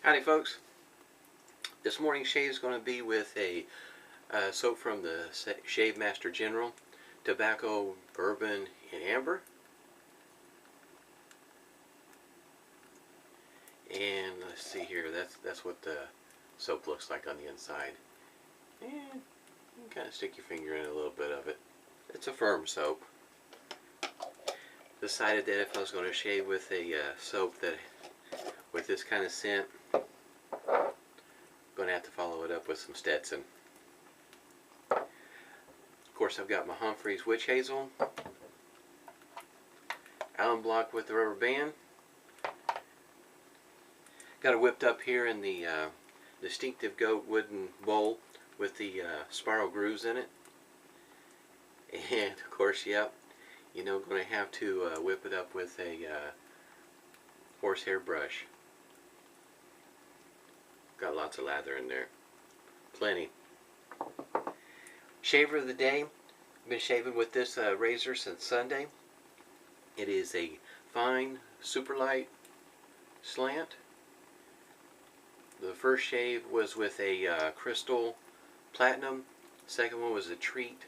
Howdy folks, this morning's shave is going to be with a soap from the Shave Master General, Tobacco, Bourbon, and Amber. And let's see here, that's what the soap looks like on the inside. And you can kind of stick your finger in a little bit of it. It's a firm soap. Decided that if I was going to shave with a soap that with this kind of scent, going to have to follow it up with some Stetson. Of course, I've got my Humphreys Witch Hazel, alum block with the rubber band. Got it whipped up here in the distinctive goat wooden bowl with the spiral grooves in it. And of course, yep, you know, going to have to whip it up with a horsehair brush. Got lots of lather in there. Plenty. Shaver of the day. I've been shaving with this razor since Sunday. It is a fine Superlite Slant. The first shave was with a crystal platinum. Second one was a treat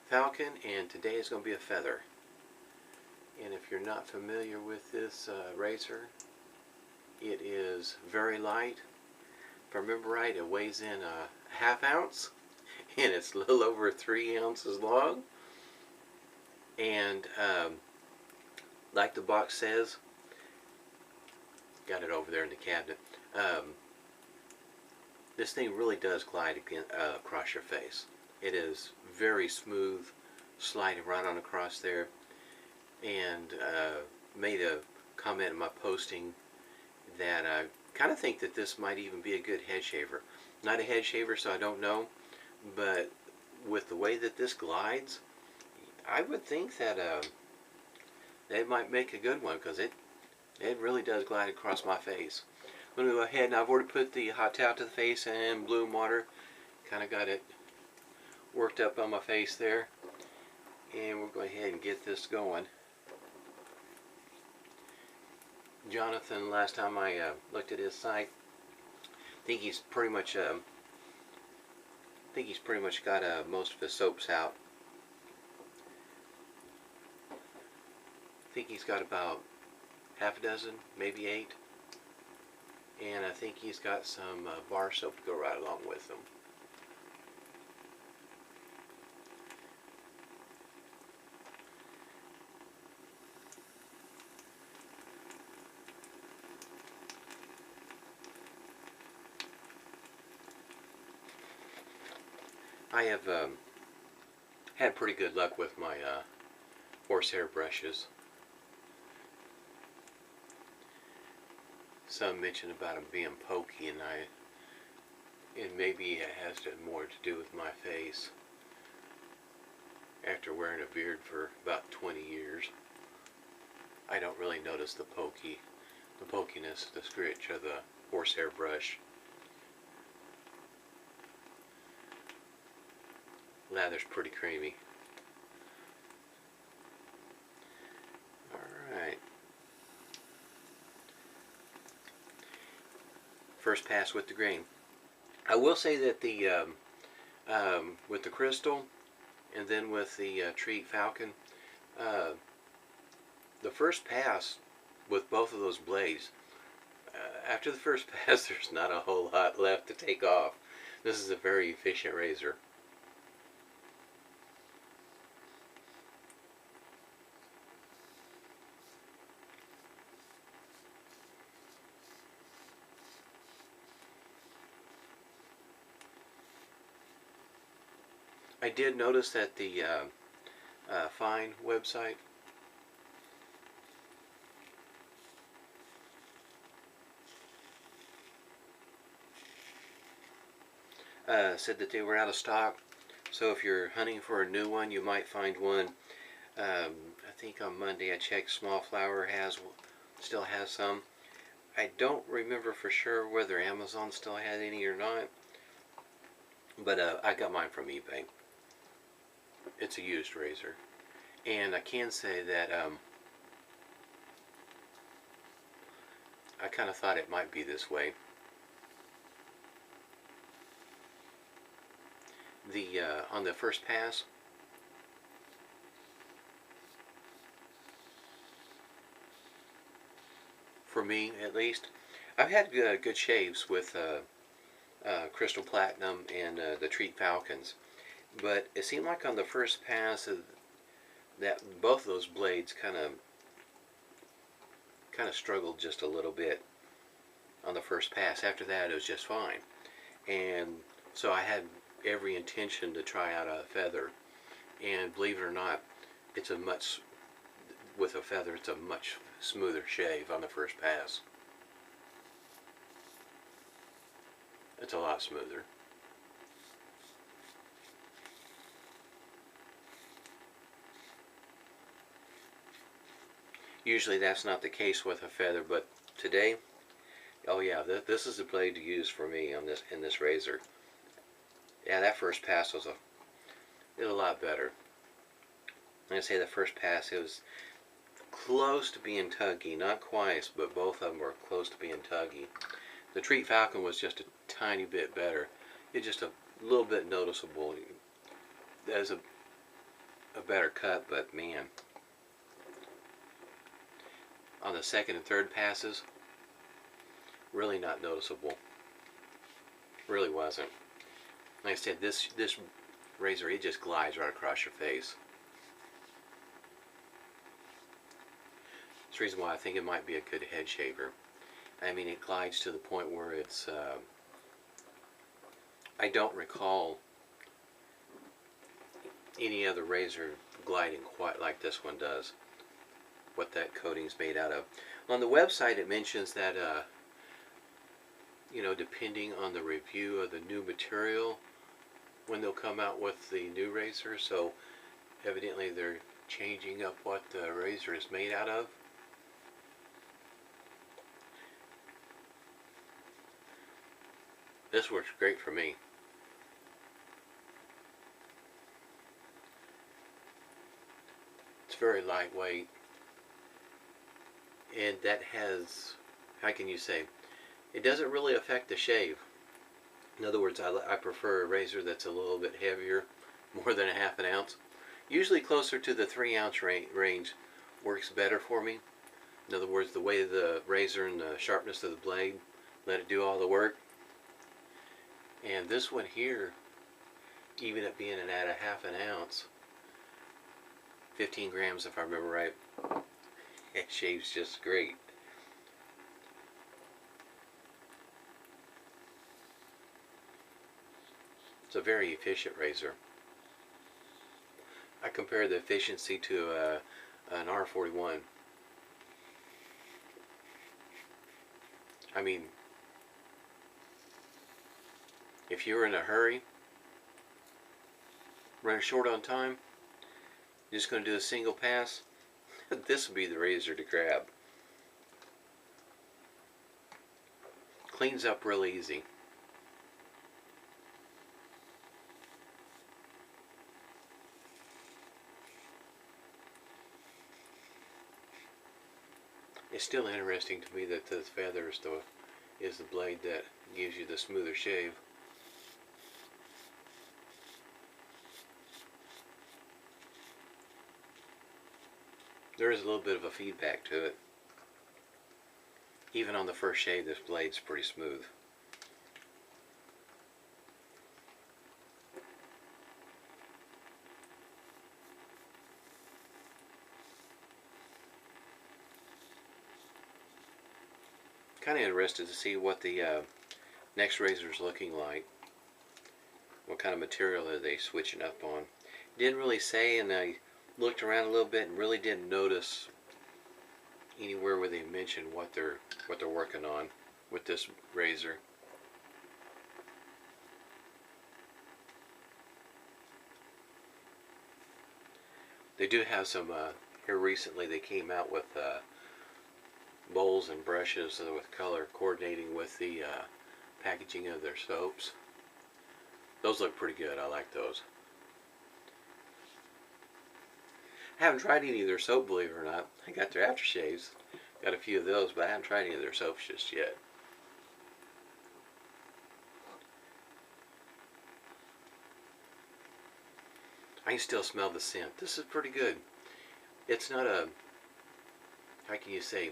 falcon, and today is going to be a feather. And if you're not familiar with this razor, it is very light. If I remember right, it weighs in a ½ ounce, and it's a little over 3 ounces long. And like the box says, got it over there in the cabinet, this thing really does glide again, across your face. It is very smooth, sliding right on across there. And made a comment in my posting that I kind of think that this might even be a good head shaver. Not a head shaver, so I don't know, but with the way that this glides, I would think that they might make a good one, because it really does glide across my face. I'm going to go ahead, and I've already put the hot towel to the face and bloom water. Kind of got it worked up on my face there. And we'll go ahead and get this going. Jonathan, last time I looked at his site, I think he's pretty much got most of his soaps out. I think he's got about half a dozen, maybe 8, and I think he's got some bar soap to go right along with them. I have had pretty good luck with my horsehair brushes. Some mention about them being pokey, and maybe it has more to do with my face. After wearing a beard for about 20 years, I don't really notice the pokiness, the scritch of the horsehair brush. Lather's pretty creamy. Alright. First pass with the grain. I will say that the with the crystal and then with the treat falcon, the first pass with both of those blades, after the first pass there's not a whole lot left to take off. This is a very efficient razor. I did notice that the Fine website said that they were out of stock, so if you're hunting for a new one, you might find one. I think on Monday I checked, Smallflower still has some. I don't remember for sure whether Amazon still had any or not, but I got mine from eBay. It's a used razor, and I can say that I kind of thought it might be this way. The on the first pass, for me at least, I've had good shaves with Crystal Platinum and the Treat Falcons, but it seemed like on the first pass that both of those blades kind of struggled just a little bit on the first pass. After that, it was just fine, and so I had every intention to try out a feather, and believe it or not, it's a much with a feather, it's a much smoother shave on the first pass. It's a lot smoother. Usually that's not the case with a feather, but today, oh yeah, this is the blade to use for me on this in this razor. Yeah, that first pass was a lot better. Like I say, the first pass, it was close to being tuggy, not quite, but both of them were close to being tuggy. The Treat Falcon was just a tiny bit better. It's just a little bit noticeable. There's a better cut, but man, on the second and third passes, really not noticeable. Really wasn't. Like I said, this razor, it just glides right across your face. That's the reason why I think it might be a good head shaver. I mean, it glides to the point where it's, I don't recall any other razor gliding quite like this one does, what that coating's made out of. On the website it mentions that, you know, depending on the review of the new material, when they'll come out with the new razor, so evidently they're changing up what the razor is made out of. This works great for me. It's very lightweight, and that has, how can you say, it doesn't really affect the shave. In other words, I prefer a razor that's a little bit heavier, more than a half an ounce. Usually closer to the 3-ounce range works better for me. In other words, the weight of the razor and the sharpness of the blade, let it do all the work. And this one here, even it being at a half an ounce, 15 grams if I remember right, it shaves just great. It's a very efficient razor. I compare the efficiency to an R41. I mean, if you're in a hurry, running short on time, you're just going to do a single pass, this would be the razor to grab. Cleans up real easy. It's still interesting to me that this feather is the blade that gives you the smoother shave. There is a little bit of a feedback to it. Even on the first shave, this blade's pretty smooth. Kind of interested to see what the next razor is looking like. What kind of material are they switching up on? Didn't really say, and I looked around a little bit and really didn't notice anywhere where they mentioned what they're working on with this razor. They do have some here recently. They came out with bowls and brushes with color coordinating with the packaging of their soaps. Those look pretty good. I like those. I haven't tried any of their soap, believe it or not. I got their aftershaves. Got a few of those, but I haven't tried any of their soaps just yet. I can still smell the scent. This is pretty good. It's not a, how can you say,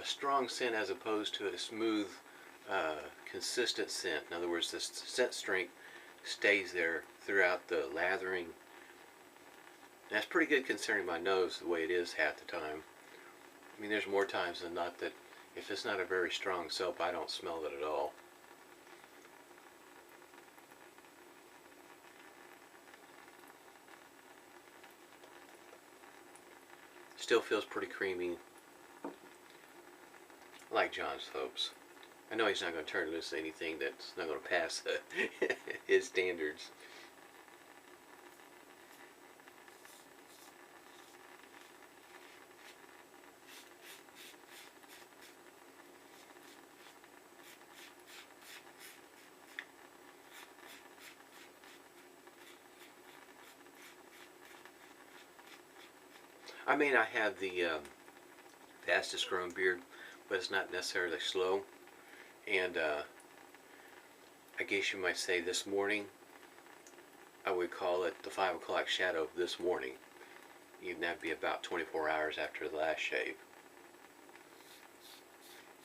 a strong scent as opposed to a smooth, consistent scent. In other words, the scent strength stays there throughout the lathering. That's pretty good considering my nose the way it is half the time. I mean, there's more times than not that if it's not a very strong soap, I don't smell it at all. Still feels pretty creamy. I like John's soaps. I know he's not going to turn loose anything that's not going to pass his standards. I may not have the fastest growing beard, but it's not necessarily slow. And I guess you might say this morning, I would call it the 5 o'clock shadow this morning. Even that'd be about 24 hours after the last shave.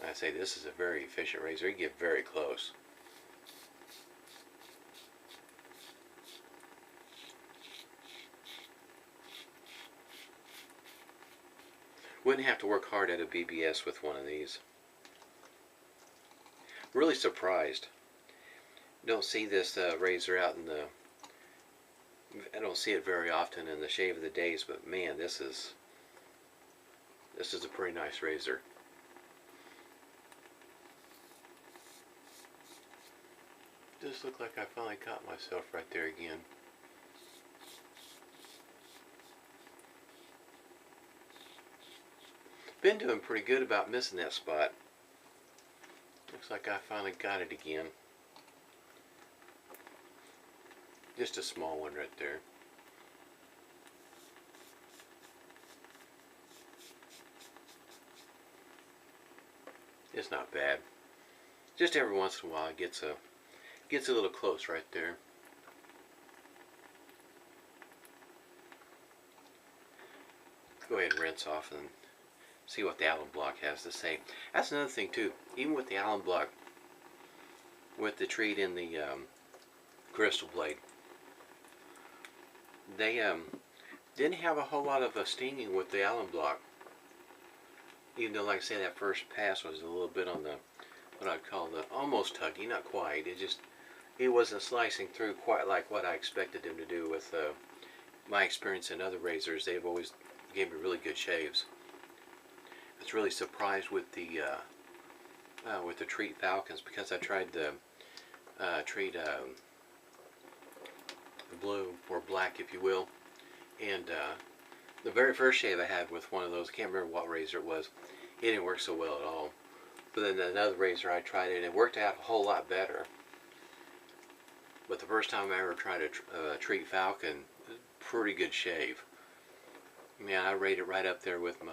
I say this is a very efficient razor. You get very close. Wouldn't have to work hard at a BBS with one of these. Really surprised. Don't see this razor out in the, I don't see it very often in the shave of the days, but man, this is a pretty nice razor. Just look like I finally caught myself right there again. Been doing pretty good about missing that spot. Looks like I finally got it again. Just a small one right there. It's not bad. Just every once in a while it gets a little close right there. Go ahead and rinse off and see what the alum block has to say. That's another thing too. Even with the alum block, with the treat in the crystal blade, they didn't have a whole lot of stinging with the alum block. Even though, like I say, that first pass was a little bit on the, what I'd call the almost tuggy, not quite. It wasn't slicing through quite like what I expected them to do with my experience in other razors. They've always gave me really good shaves. I was really surprised with the Treat Falcons because I tried the Treat the blue or black, if you will, and the very first shave I had with one of those, I can't remember what razor it was, it didn't work so well at all. But then another razor I tried it worked out a whole lot better. But the first time I ever tried a Treat Falcon, pretty good shave. Man, I rate it right up there with my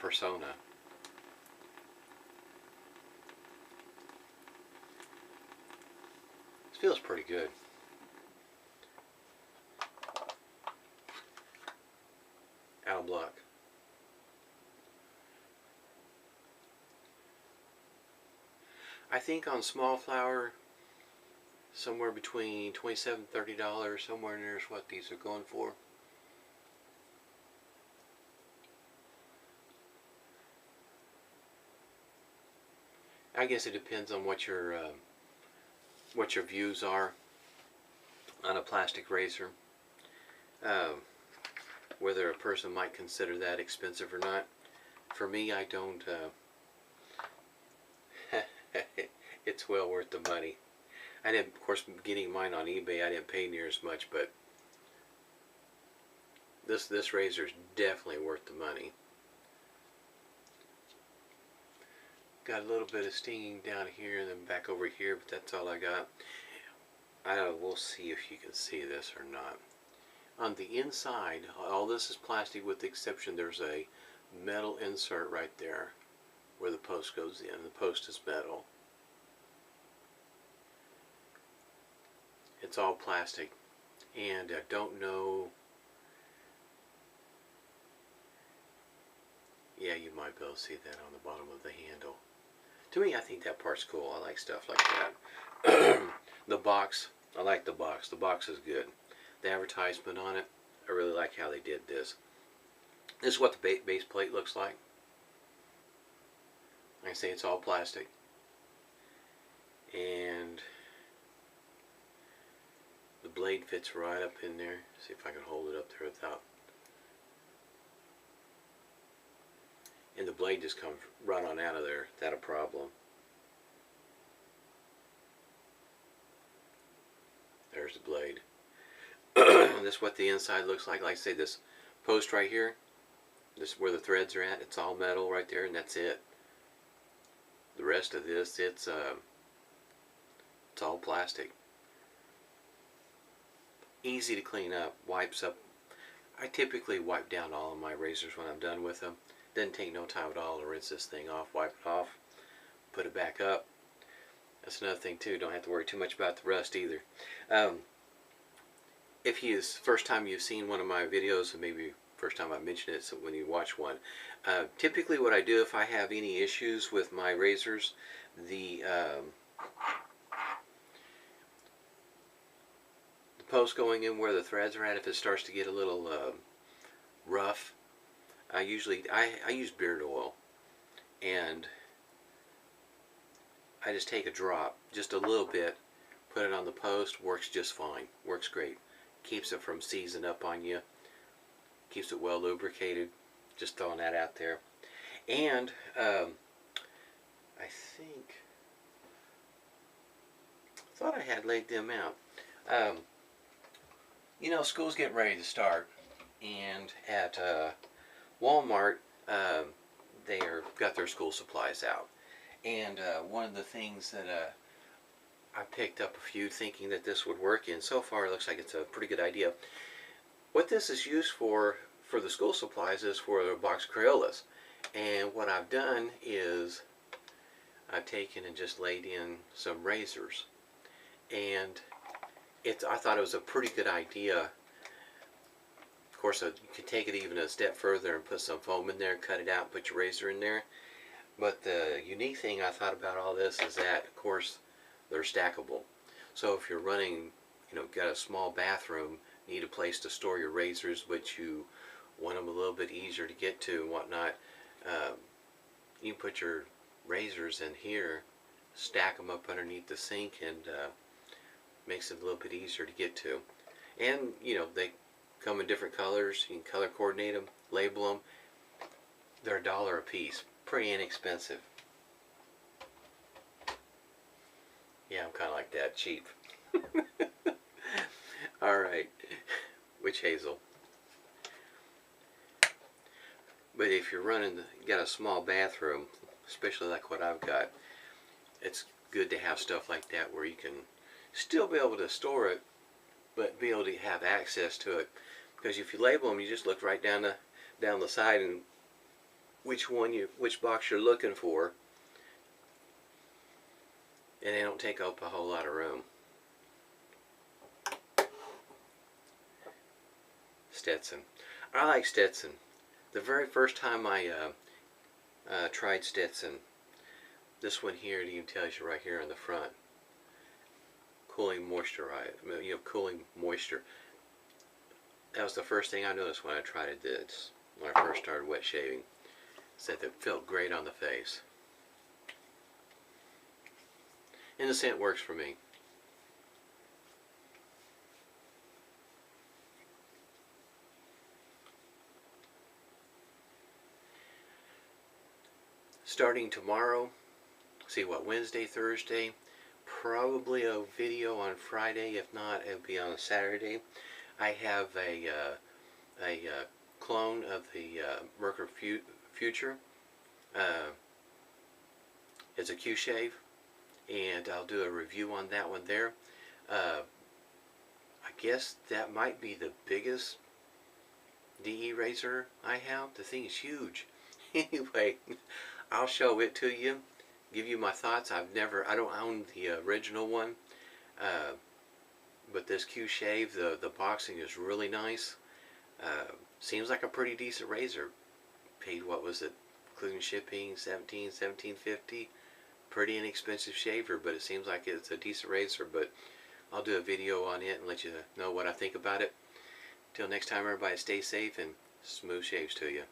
Persona. This feels pretty good. Alum block. I think on Smallflower, somewhere between $27 and $30, somewhere near is what these are going for. I guess it depends on what your views are on a plastic razor. Whether a person might consider that expensive or not. For me, I don't. It's well worth the money. I didn't, of course, getting mine on eBay, I didn't pay near as much, but this razor is definitely worth the money. Got a little bit of stinging down here and then back over here, but that's all I got. We'll see if you can see this or not. On the inside, all this is plastic with the exception there's a metal insert right there where the post goes in. The post is metal. It's all plastic, and I don't know. Yeah, you might be able to see that on the bottom of the handle. To me, I think that part's cool. I like stuff like that. The box, I like the box. The box is good. The advertisement on it, I really like how they did this. This is what the base plate looks like. Like I say, it's all plastic. And the blade fits right up in there. See if I can hold it up there without. And the blade just comes right on out of there without a problem. There's the blade. This is what the inside looks like. Like I say, this post right here, this is where the threads are at. It's all metal right there, and that's it. The rest of this, it's all plastic. Easy to clean up. Wipes up. I typically wipe down all of my razors when I'm done with them. Doesn't take no time at all to rinse this thing off, wipe it off, put it back up. That's another thing too. Don't have to worry too much about the rust either. If it's first time you've seen one of my videos, or maybe first time I mentioned it, so when you watch one, typically what I do if I have any issues with my razors, the post going in where the threads are at, if it starts to get a little rough, I use beard oil, and I just take a drop, just a little bit, put it on the post. Works just fine. Works great. Keeps it from seizing up on you. Keeps it well lubricated. Just throwing that out there. And I thought I had laid them out. You know, school's getting ready to start, and at Walmart, they got their school supplies out. And one of the things that I picked up a few thinking that this would work, and so far it looks like it's a pretty good idea. What this is used for the school supplies is for a box of Crayolas. And what I've done is I've taken and just laid in some razors. And I thought it was a pretty good idea. Of course, you could take it even a step further and put some foam in there, cut it out, put your razor in there. But the unique thing I thought about all this is that, of course, they're stackable. So if you're running, got a small bathroom, need a place to store your razors, but you want them a little bit easier to get to and whatnot, you can put your razors in here, stack them up underneath the sink, and makes it a little bit easier to get to. And, they come in different colors. You can color coordinate them, label them. They're $1 a piece. Pretty inexpensive. Yeah, I'm kind of like that, cheap. Alright, witch hazel. But if you're got a small bathroom, especially like what I've got, it's good to have stuff like that where you can still be able to store it, but be able to have access to it. Because if you label them, you just look right down the side and which box you're looking for, and they don't take up a whole lot of room. Stetson. I like Stetson. The very first time I tried Stetson, this one here, it even tells you right here on the front, cooling moisture, cooling moisture. That was the first thing I noticed when I tried this, when I first started wet shaving. Said that it felt great on the face. And the scent works for me. Starting tomorrow, Wednesday, Thursday, probably a video on Friday. If not, it'll be on a Saturday. I have a clone of the Mercury Future. It's a Q-shave, and I'll do a review on that one there. I guess that might be the biggest DE razor I have. The thing is huge. Anyway, I'll show it to you, give you my thoughts. I don't own the original one, uh, but this Q Shave, the boxing is really nice. Seems like a pretty decent razor. Paid, what was it, including shipping, 17.50. Pretty inexpensive shaver, but it seems like it's a decent razor. But I'll do a video on it and let you know what I think about it. Till next time, everybody, stay safe and smooth shaves to you.